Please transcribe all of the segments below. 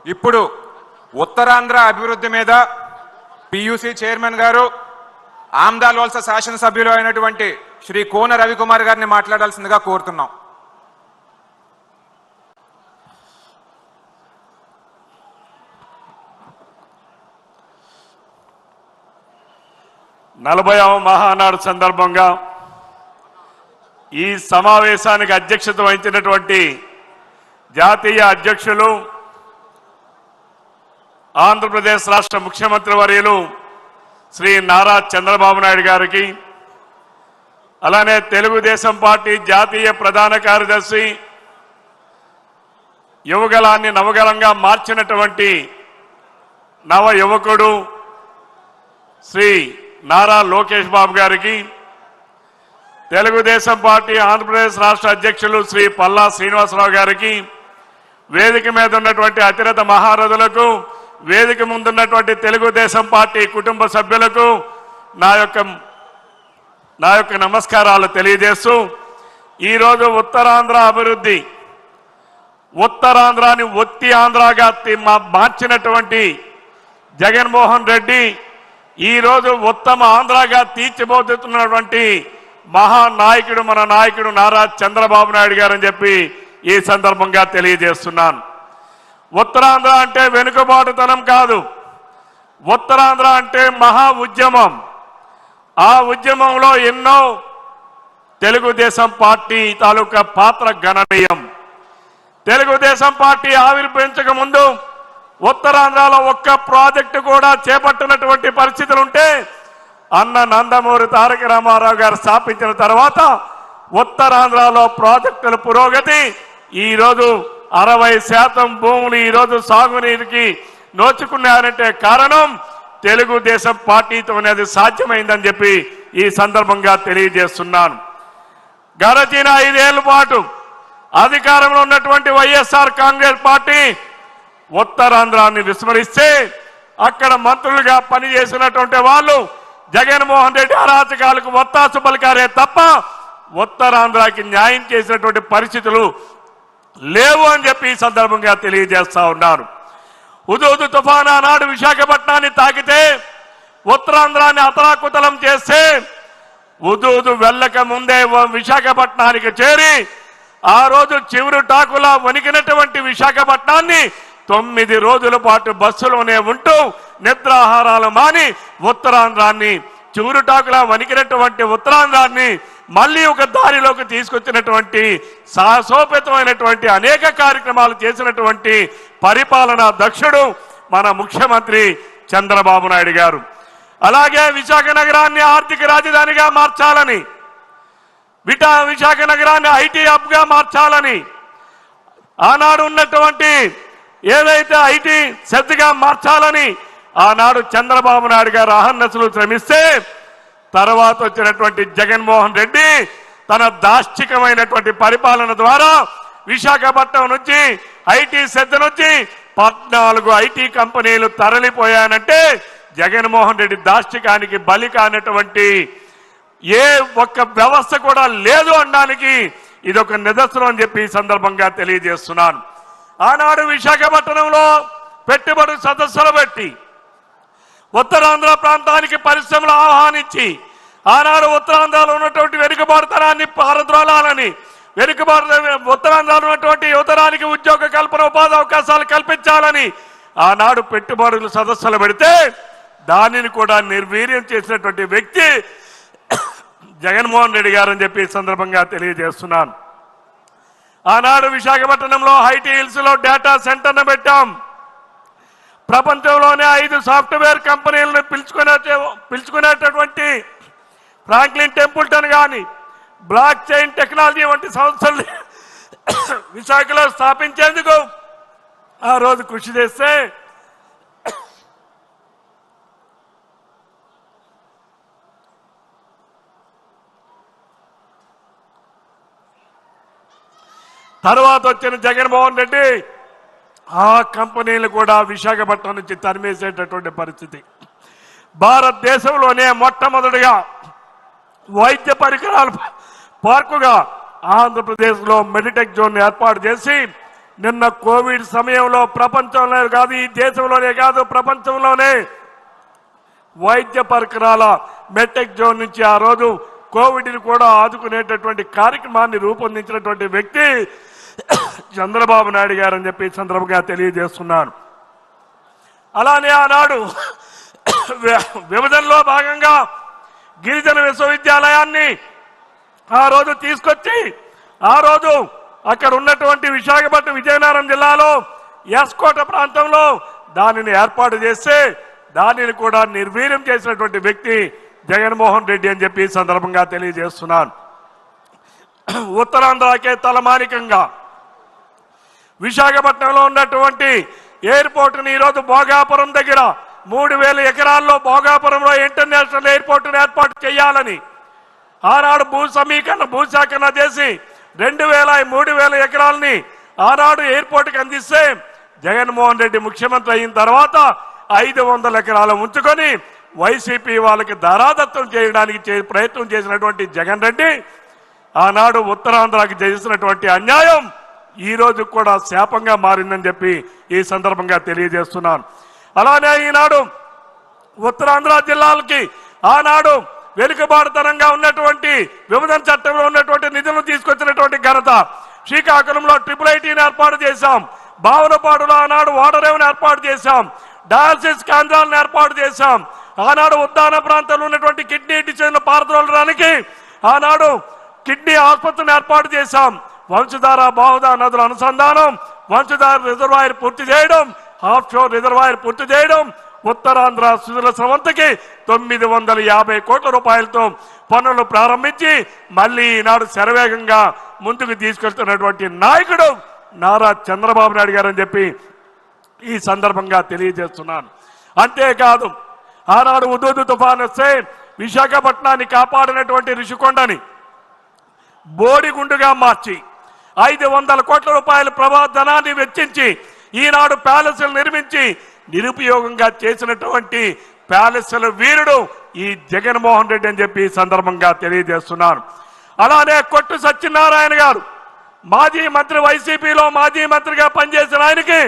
ఇప్పుడు ఉత్తరాంధ్ర అభివృద్ధి మీద పియూసీ చైర్మన్ గారు ఆమ్దాల్ వలస శాసనసభ్యులు అయినటువంటి శ్రీ కోన రవికుమార్ గారిని మాట్లాడాల్సిందిగా కోరుతున్నాం. నలభైవ మహానాడు సందర్భంగా ఈ సమావేశానికి అధ్యక్షత వహించినటువంటి జాతీయ అధ్యక్షులు ఆంధ్రప్రదేశ్ రాష్ట్ర ముఖ్యమంత్రి వర్యులు శ్రీ నారా చంద్రబాబు నాయుడు గారికి, అలానే తెలుగుదేశం పార్టీ జాతీయ ప్రధాన కార్యదర్శి, యువగలాన్ని నవగలంగా మార్చినటువంటి నవ యువకుడు శ్రీ నారా లోకేష్ బాబు గారికి, తెలుగుదేశం పార్టీ ఆంధ్రప్రదేశ్ రాష్ట్ర అధ్యక్షులు శ్రీ పల్లా శ్రీనివాసరావు గారికి, వేదిక మీద ఉన్నటువంటి అతిరథ మహారథులకు, వేదిక ముందున్నటువంటి తెలుగుదేశం పార్టీ కుటుంబ సభ్యులకు నా యొక్క నమస్కారాలు తెలియజేస్తూ, ఈరోజు ఉత్తరాంధ్ర అభివృద్ధి, ఉత్తరాంధ్రాని ఒత్తి ఆంధ్రాగా మార్చినటువంటి జగన్మోహన్ రెడ్డి ఈరోజు ఉత్తమ ఆంధ్రాగా తీర్చిపోతున్నటువంటి మహానాయకుడు మన నాయకుడు నారా చంద్రబాబు నాయుడు గారని చెప్పి ఈ సందర్భంగా తెలియజేస్తున్నాను. ఉత్తరాంధ్ర అంటే వెనుకబాటుతనం కాదు, ఉత్తరాంధ్ర అంటే మహా ఉద్యమం. ఆ ఉద్యమంలో ఎన్నో తెలుగుదేశం పార్టీ తాలూకా పాత్ర గణనీయం. తెలుగుదేశం పార్టీ ఆవిర్భవించక ముందు ఉత్తరాంధ్రలో ఒక్క ప్రాజెక్టు కూడా చేపట్టినటువంటి పరిస్థితులు ఉంటే అన్న నందమూరి తారక రామారావు గారు స్థాపించిన తర్వాత ఉత్తరాంధ్రలో ప్రాజెక్టుల పురోగతి ఈరోజు 60% భూములు ఈరోజు సాగునీరుకి నోచుకున్నారంటే కారణం తెలుగుదేశం పార్టీతోనే అది సాధ్యమైందని చెప్పి ఈ సందర్భంగా తెలియజేస్తున్నాను. గడచిన 5 ఏళ్ల పాటు అధికారంలో ఉన్నటువంటి వైఎస్ఆర్ కాంగ్రెస్ పార్టీ ఉత్తరాంధ్రాన్ని విస్మరిస్తే అక్కడ మంత్రులుగా పనిచేసినటువంటి వాళ్ళు జగన్మోహన్ రెడ్డి అరాచకాలకు ఒత్తాసు పలికారే తప్ప ఉత్తరాంధ్రకి న్యాయం చేసినటువంటి పరిస్థితులు లేవు అని చెప్పి ఈ సందర్భంగా తెలియజేస్తా ఉన్నారు. హుదూదు తుఫాను ఆనాడు విశాఖపట్నాన్ని తాకితే ఉత్తరాంధ్రాన్ని అతలాకుతలం చేస్తే హుదూదు వెళ్ళక ముందే విశాఖపట్నానికి చేరి ఆ రోజు చివరి టాకులా వణికినటువంటి విశాఖపట్నాన్ని 9 రోజుల పాటు బస్సులోనే ఉంటూ నిద్రాహారాలు మాని ఉత్తరాంధ్రాన్ని చివురుటాకులా వణికినటువంటి ఉత్తరాంధ్రాన్ని మళ్ళీ ఒక దారిలోకి తీసుకొచ్చినటువంటి సాహసోపేతమైనటువంటి అనేక కార్యక్రమాలు చేసినటువంటి పరిపాలనా దక్షుడు మన ముఖ్యమంత్రి చంద్రబాబు నాయుడు గారు. అలాగే విశాఖ నగరాన్ని ఆర్థిక రాజధానిగా మార్చాలని, విశాఖ నగరాన్ని ఐటీ హబ్గా మార్చాలని, ఆనాడు ఉన్నటువంటి ఏదైతే ఐటీ శ్రద్ధగా మార్చాలని ఆనాడు చంద్రబాబు నాయుడు గారు అహర్నిశలు శ్రమిస్తే తర్వాత వచ్చినటువంటి జగన్మోహన్ రెడ్డి తన దాష్టికమైనటువంటి పరిపాలన ద్వారా విశాఖపట్నం నుంచి ఐటీ శ్రద్ధ నుంచి 14 ఐటీ కంపెనీలు తరలిపోయానంటే జగన్మోహన్ రెడ్డి దాష్టికానికి బలి కానటువంటి ఏ ఒక్క వ్యవస్థ కూడా లేదు అనడానికి ఇదొక నిదర్శనం అని చెప్పి ఈ సందర్భంగా తెలియజేస్తున్నాను. ఆనాడు విశాఖపట్నంలో పెట్టుబడి సదస్సులు పెట్టి ఉత్తరాంధ్ర ప్రాంతానికి పరిశ్రమలు ఆహ్వానించి ఆనాడు ఉత్తరాంధ్రలో ఉన్నటువంటి వెనుకబాటుతనాన్ని పారద్రోలాలని, ఉత్తరాంధ్రలో ఉన్నటువంటి యువతరానికి ఉద్యోగ కల్పన ఉపాధి అవకాశాలు కల్పించాలని ఆనాడు పెట్టుబడులు సదస్సులు పెడితే దానిని కూడా నిర్వీర్యం చేసినటువంటి వ్యక్తి జగన్మోహన్ రెడ్డి గారు అని చెప్పి ఈ సందర్భంగా తెలియజేస్తున్నాను. ఆనాడు విశాఖపట్నంలో ఐటీ హిల్స్లో డేటా సెంటర్ను పెట్టాం. ప్రపంచంలోనే 5 సాఫ్ట్వేర్ కంపెనీలను పిలుచుకునేటటువంటి ఫ్రాంక్లిన్ టెంపుల్టన్ కానీ బ్లాక్ చైన్ టెక్నాలజీ వంటి సంస్థలు విశాఖలో స్థాపించేందుకు ఆ రోజు కృషి చేస్తే తర్వాత వచ్చిన జగన్మోహన్ రెడ్డి ఆ కంపెనీలు కూడా విశాఖపట్నం నుంచి తరిమేసేటటువంటి పరిస్థితి. భారతదేశంలోనే మొట్టమొదటిగా వైద్య పరికరాల పార్కుగా ఆంధ్రప్రదేశ్లో మెడిటెక్ జోన్ ఏర్పాటు చేసి నిన్న కోవిడ్ సమయంలో ప్రపంచంలో కాదు, ఈ దేశంలోనే కాదు ప్రపంచంలోనే వైద్య పరికరాల మెటెక్ జోన్ నుంచి ఆ రోజు కోవిడ్ని కూడా ఆదుకునేటటువంటి కార్యక్రమాన్ని రూపొందించినటువంటి వ్యక్తి చంద్రబాబు నాయుడు గారు అని చెప్పి సందర్భంగా తెలియజేస్తున్నాను. అలానే ఆనాడు విభజనలో భాగంగా గిరిజన విశ్వవిద్యాలయాన్ని ఆ రోజు తీసుకొచ్చి ఆ రోజు అక్కడ ఉన్నటువంటి విశాఖపట్నం విజయనగరం జిల్లాలో ఎస్కోట ప్రాంతంలో దానిని ఏర్పాటు చేస్తే దానిని కూడా నిర్వీర్యం చేసినటువంటి వ్యక్తి జగన్మోహన్ రెడ్డి అని చెప్పి సందర్భంగా తెలియజేస్తున్నాను. ఉత్తరాంధ్రకే తలమానికంగా విశాఖపట్నంలో ఉన్నటువంటి ఎయిర్పోర్టుని ఈరోజు భోగాపురం దగ్గర 3000 ఎకరాల్లో భోగాపురంలో ఇంటర్నేషనల్ ఎయిర్పోర్టును ఏర్పాటు చేయాలని ఆనాడు భూసేకరణ చేసి 3000 ఎకరాలని ఆనాడు ఎయిర్పోర్టుకి అందిస్తే జగన్మోహన్ రెడ్డి ముఖ్యమంత్రి అయిన తర్వాత 500 ఎకరాలు ఉంచుకొని వైసీపీ వాళ్ళకి ధారాదత్తం చేయడానికి ప్రయత్నం చేసినటువంటి జగన్ రెడ్డి ఆనాడు ఉత్తరాంధ్రకి చేసినటువంటి అన్యాయం ఈ రోజు కూడా శాపంగా మారిందని చెప్పి ఈ సందర్భంగా తెలియజేస్తున్నాను. అలానే ఈనాడు ఉత్తరాంధ్ర జిల్లాలకి ఆనాడు వెనుకబాటుతనంగా ఉన్నటువంటి విభజన చట్టంలో ఉన్నటువంటి నిధులను తీసుకొచ్చినటువంటి ఘనత శ్రీకాకుళంలో IIITని ఏర్పాటు చేశాం. భావనపాడులో ఆనాడు వాటర్ రేవును ఏర్పాటు చేశాం. డయాలసిస్ కేంద్రాలను ఏర్పాటు చేశాం. ఆనాడు ఉద్దాన ప్రాంతంలో ఉన్నటువంటి కిడ్నీ డిసీజ్ను పారద్రోలడానికి ఆనాడు కిడ్నీ ఆసుపత్రిని ఏర్పాటు చేశాం. వంశధార బాహుదా నదుల అనుసంధానం, వంశధార రిజర్వాయర్ పూర్తి చేయడం, హాఫ్ షోర్ రిజర్వాయర్ పూర్తి చేయడం, ఉత్తరాంధ్ర సుజల స్రవంతికి 950 కోట్ల రూపాయలతో పనులు ప్రారంభించి మళ్ళీ ఈనాడు శరవేగంగా ముందుకు తీసుకెళ్తున్నటువంటి నాయకుడు నారా చంద్రబాబు నాయుడు గారు అని చెప్పి ఈ సందర్భంగా తెలియజేస్తున్నాను. అంతేకాదు ఆనాడు ఉదూదు తుఫాను వస్తే విశాఖపట్నాన్ని కాపాడినటువంటి రిషికొండని బోడిగుండుగా మార్చి 500 కోట్ల రూపాయల ధనాన్ని వెచ్చించి ఈనాడు ప్యాలెస్లు నిర్మించి నిరుపయోగంగా చేసినటువంటి ప్యాలెస్ల వీరుడు ఈ జగన్మోహన్ రెడ్డి అని చెప్పి సందర్భంగా తెలియజేస్తున్నాను. అలానే కొట్టు సత్యనారాయణ గారు మాజీ మంత్రి, వైసీపీలో మాజీ మంత్రిగా పనిచేసిన ఆయనకి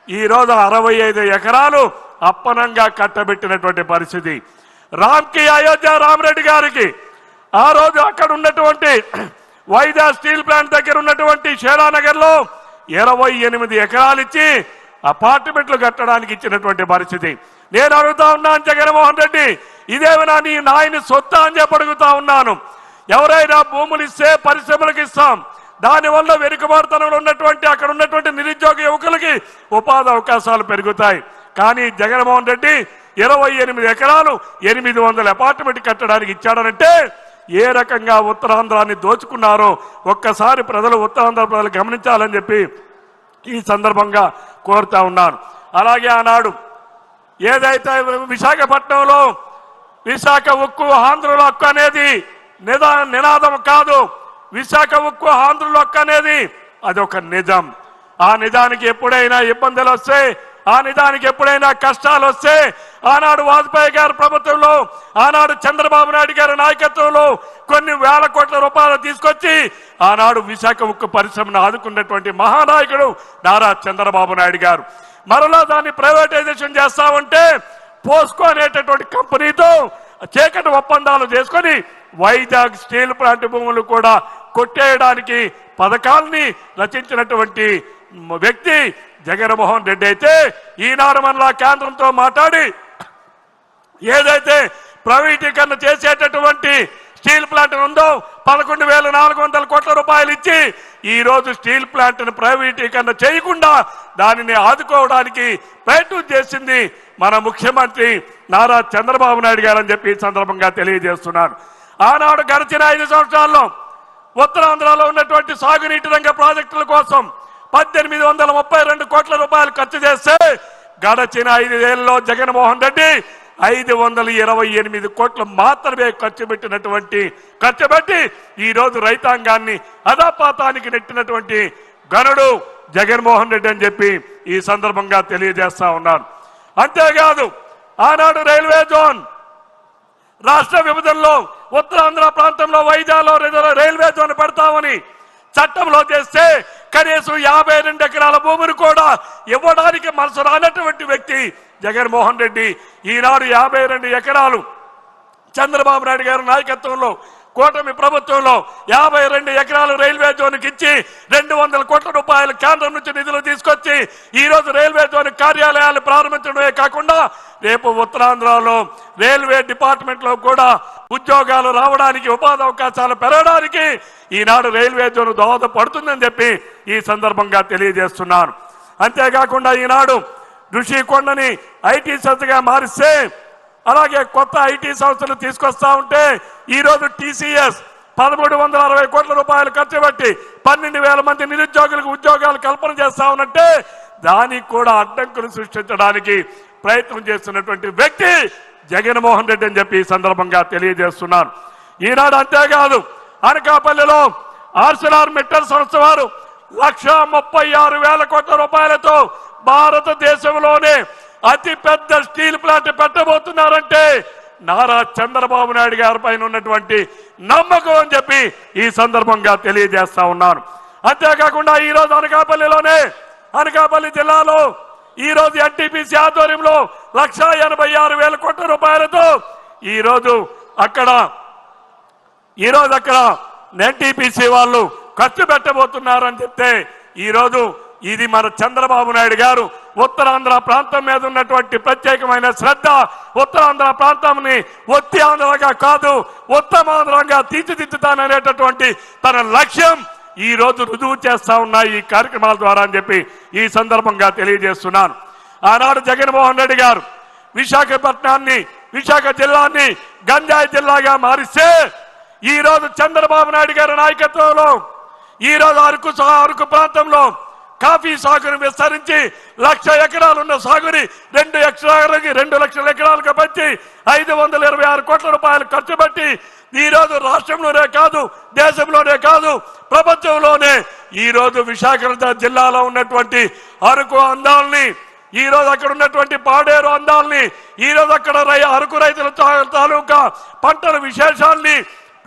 ఈరోజు 65 ఎకరాలు అప్పనంగా కట్టబెట్టినటువంటి పరిస్థితి. రామ్కి అయోధ్య రామరెడ్డి గారికి ఆ రోజు అక్కడ ఉన్నటువంటి వైజా స్టీల్ ప్లాంట్ దగ్గర ఉన్నటువంటి షేరానగర్ లో 28 ఎకరాలు ఇచ్చి అపార్ట్మెంట్లు కట్టడానికి ఇచ్చినటువంటి పరిస్థితి. నేను అడుగుతా ఉన్నాను జగన్మోహన్ రెడ్డి, ఇదేమైనా నీ నాయని సొత్తా అని చెప్పి అడుగుతా ఉన్నాను. ఎవరైనా భూములు ఇస్తే పరిశ్రమలకు ఇస్తాం, దానివల్ల వెనుకబాటుతనంలో ఉన్నటువంటి అక్కడ ఉన్నటువంటి నిరుద్యోగ యువకులకి ఉపాధి అవకాశాలు పెరుగుతాయి. కానీ జగన్మోహన్ రెడ్డి 28 ఎకరాలు 800 అపార్ట్మెంట్ కట్టడానికి ఇచ్చాడనంటే ఏ రకంగా ఉత్తరాంధ్రాన్ని దోచుకున్నారో ఒక్కసారి ఉత్తరాంధ్ర ప్రజలు గమనించాలని చెప్పి ఈ సందర్భంగా కోరుతా ఉన్నాను. అలాగే ఆనాడు ఏదైతే విశాఖపట్నంలో విశాఖ ఉక్కు ఆంధ్రుల హక్కు అనేది నినాదం కాదు, విశాఖ ఉక్కు ఆంధ్రుల హక్కు అనేది అదొక నిజం. ఆ నిజానికి ఎప్పుడైనా ఇబ్బందులు వస్తే, ఆ నిజానికి ఎప్పుడైనా కష్టాలు వస్తే ఆనాడు వాజ్పేయి గారి ప్రభుత్వంలో, ఆనాడు చంద్రబాబు నాయుడు గారి నాయకత్వంలో కొన్ని వేల కోట్ల రూపాయలు తీసుకొచ్చి ఆనాడు విశాఖ ఉక్కు పరిశ్రమను ఆదుకున్నటువంటి మహానాయకుడు నారా చంద్రబాబు నాయుడు గారు. మరలా దాన్ని ప్రైవేటైజేషన్ చేస్తామంటే పోస్కో అనేటటువంటి కంపెనీతో చీకటి ఒప్పందాలు చేసుకొని వైజాగ్ స్టీల్ ప్లాంట్ భూములు కూడా కొట్టేయడానికి పథకాల్ని రచించినటువంటి వ్యక్తి జగన్మోహన్ రెడ్డి అయితే ఈనాడు మనలా కేంద్రంతో మాట్లాడి ఏదైతే ప్రైవేటీకరణ చేసేటటువంటి స్టీల్ ప్లాంట్ ఉందో 11,400 కోట్ల రూపాయలు ఇచ్చి ఈ రోజు స్టీల్ ప్లాంట్ ను ప్రైవేటీకరణ చేయకుండా దానిని ఆదుకోవడానికి ప్రయత్నం చేసింది మన ముఖ్యమంత్రి నారా చంద్రబాబు నాయుడు గారు అని చెప్పి ఈ సందర్భంగా తెలియజేస్తున్నాను. ఆనాడు గడిచిన 5 సంవత్సరాల్లో ఉత్తరాంధ్రలో ఉన్నటువంటి సాగునీటి రంగ ప్రాజెక్టుల కోసం 1832 కోట్ల రూపాయలు ఖర్చు చేస్తే గడిచిన 5 ఏళ్లలో జగన్మోహన్ రెడ్డి 528 కోట్లు మాత్రమే ఖర్చు పెట్టి ఈ రోజు రైతాంగాన్ని అధపాతానికి నెట్టినటువంటి గనుడు జగన్మోహన్ రెడ్డి అని చెప్పి ఈ సందర్భంగా తెలియజేస్తా ఉన్నాను. అంతేకాదు ఆనాడు రైల్వే జోన్ రాష్ట్ర విభజనలో ఉత్తరాంధ్ర ప్రాంతంలో వైజాగ్లో రైల్వే జోన్ పెడతామని చట్టంలో చేస్తే కనీసం 52 ఎకరాల భూమిని కూడా ఇవ్వడానికి మనసు రానటువంటి వ్యక్తి జగన్మోహన్ రెడ్డి. ఈనాడు 52 ఎకరాలు చంద్రబాబు నాయుడు గారి నాయకత్వంలో కూటమి ప్రభుత్వంలో 52 ఎకరాలు రైల్వే జోన్కి ఇచ్చి 200 కోట్ల రూపాయలు కేంద్రం నుంచి నిధులు తీసుకొచ్చి ఈ రోజు రైల్వే జోన్ కార్యాలయాలు ప్రారంభించడమే కాకుండా రేపు ఉత్తరాంధ్రలో రైల్వే డిపార్ట్మెంట్ లో కూడా ఉద్యోగాలు రావడానికి ఉపాధి అవకాశాలు పెరగడానికి ఈనాడు రైల్వే జోన్ దోహదపడుతుందని చెప్పి ఈ సందర్భంగా తెలియజేస్తున్నాను. అంతేకాకుండా ఈనాడు ఋషికొండని ఐటీ సంస్థగా మారిస్తే అలాగే కొత్త ఐటీ సంస్థలు తీసుకొస్తా ఉంటే ఈ రోజు టీసీఎస్ 1360 కోట్ల రూపాయలు ఖర్చు పెట్టి 12,000 మంది నిరుద్యోగులకు ఉద్యోగాలు కల్పన చేస్తా ఉన్నట్టే దానికి కూడా అడ్డంకులు సృష్టించడానికి ప్రయత్నం చేస్తున్నటువంటి వ్యక్తి జగన్మోహన్ రెడ్డి అని చెప్పి ఈ సందర్భంగా తెలియజేస్తున్నాను. ఈనాడు అంతేకాదు అనకాపల్లిలో ఆర్సిలార్ మిట్టల్ సంస్థ వారు 1,36,000 కోట్ల రూపాయలతో భారతదేశంలోనే అతి పెద్ద స్టీల్ ప్లాంట్ పెట్టబోతున్నారంటే నారా చంద్రబాబు నాయుడు గారి పైన ఉన్నటువంటి నమ్మకం అని చెప్పి ఈ సందర్భంగా తెలియజేస్తా ఉన్నాను. అంతేకాకుండా ఈ రోజు అనకాపల్లి జిల్లాలో ఈ రోజు ఎన్టీపీసీ ఆధ్వర్యంలో 1,86,000 కోట్ల రూపాయలతో ఈ రోజు అక్కడ ఎన్టీపీసీ వాళ్ళు ఖర్చు పెట్టబోతున్నారని చెప్తే ఈ రోజు ఇది మన చంద్రబాబు నాయుడు గారు ఉత్తరాంధ్ర ప్రాంతం మీద ఉన్నటువంటి ప్రత్యేకమైన శ్రద్ధ, ఉత్తరాంధ్ర ప్రాంతాన్ని ఒత్తి ఆంధ్రగా కాదు ఉత్తమాంధ్రంగా తీర్చిదిద్దుతాననేటటువంటి తన లక్ష్యం ఈ రోజు రుజువు చేస్తా ఉన్నాయి ఈ కార్యక్రమాల ద్వారా అని చెప్పి ఈ సందర్భంగా తెలియజేస్తున్నాను. ఆనాడు జగన్మోహన్ రెడ్డి గారు విశాఖ జిల్లాని గంజాయి జిల్లాగా మారిస్తే ఈ రోజు చంద్రబాబు నాయుడు గారి నాయకత్వంలో ఈ రోజు అరకు ప్రాంతంలో కాఫీ సాగును విస్తరించి 1,00,000 ఎకరాలున్న సాగుని 2 లక్షల ఎకరాలకు పెంచి 526 కోట్ల రూపాయలు ఖర్చు పెట్టి ఈ రోజు రాష్ట్రంలోనే కాదు దేశంలోనే కాదు ప్రపంచంలోనే ఈ రోజు విశాఖ జిల్లాలో ఉన్నటువంటి అరకు అందాల్ని ఈ రోజు అక్కడ ఉన్నటువంటి పాడేరు అందాల్ని ఈ రోజు అక్కడ అరకు రైతుల తాలూకా పంటల విశేషాల్ని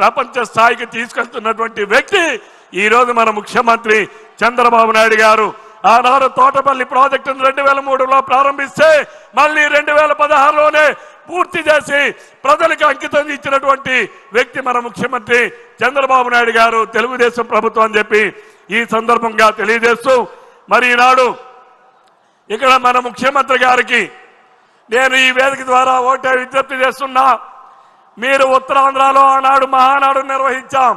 ప్రపంచ స్థాయికి తీసుకెళ్తున్నటువంటి వ్యక్తి ఈ రోజు మన ముఖ్యమంత్రి చంద్రబాబు నాయుడు గారు. ఆనాడు తోటపల్లి ప్రాజెక్టును 2003లో ప్రారంభిస్తే మళ్ళీ 2016లోనే పూర్తి చేసి ప్రజలకు అంకితం ఇచ్చినటువంటి వ్యక్తి మన ముఖ్యమంత్రి చంద్రబాబు నాయుడు గారు, తెలుగుదేశం ప్రభుత్వం అని చెప్పి ఈ సందర్భంగా తెలియజేస్తూ మరి ఈనాడు ఇక్కడ మన ముఖ్యమంత్రి గారికి నేను ఈ వేదిక ద్వారా ఒకటే విజ్ఞప్తి చేస్తున్నా. మీరు ఉత్తరాంధ్రలో ఆనాడు మహానాడు నిర్వహించాం,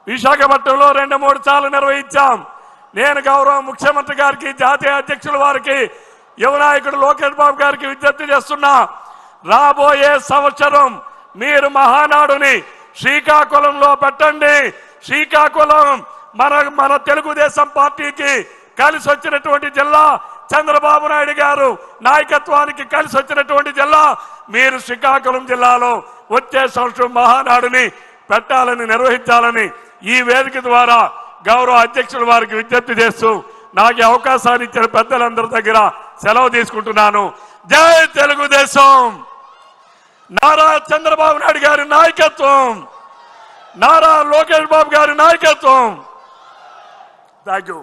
విశాఖపట్నంలో 2-3 సార్లు నిర్వహించాం. నేను గౌరవ ముఖ్యమంత్రి గారికి, జాతీయ అధ్యక్షుల వారికి, యువ నాయకుడు లోకేష్ బాబు గారికి విజ్ఞప్తి చేస్తున్నా. రాబోయే సంవత్సరం మీరు మహానాడుని శ్రీకాకుళంలో పెట్టండి. శ్రీకాకుళం మన తెలుగుదేశం పార్టీకి కలిసి వచ్చినటువంటి జిల్లా, చంద్రబాబు నాయుడు గారు నాయకత్వానికి కలిసి వచ్చినటువంటి జిల్లా. మీరు శ్రీకాకుళం జిల్లాలో వచ్చే సంవత్సరం మహానాడుని పెట్టాలని, నిర్వహించాలని ఈ వేదిక ద్వారా గౌరవ అధ్యక్షుల వారికి విజ్ఞప్తి చేస్తూ నాకు అవకాశాన్ని ఇచ్చిన పెద్దలందరి దగ్గర సెలవు తీసుకుంటున్నాను. జై తెలుగుదేశం. నారా చంద్రబాబు నాయుడు గారి నాయకత్వం, నారా లోకేష్ బాబు గారి నాయకత్వం. Thank you.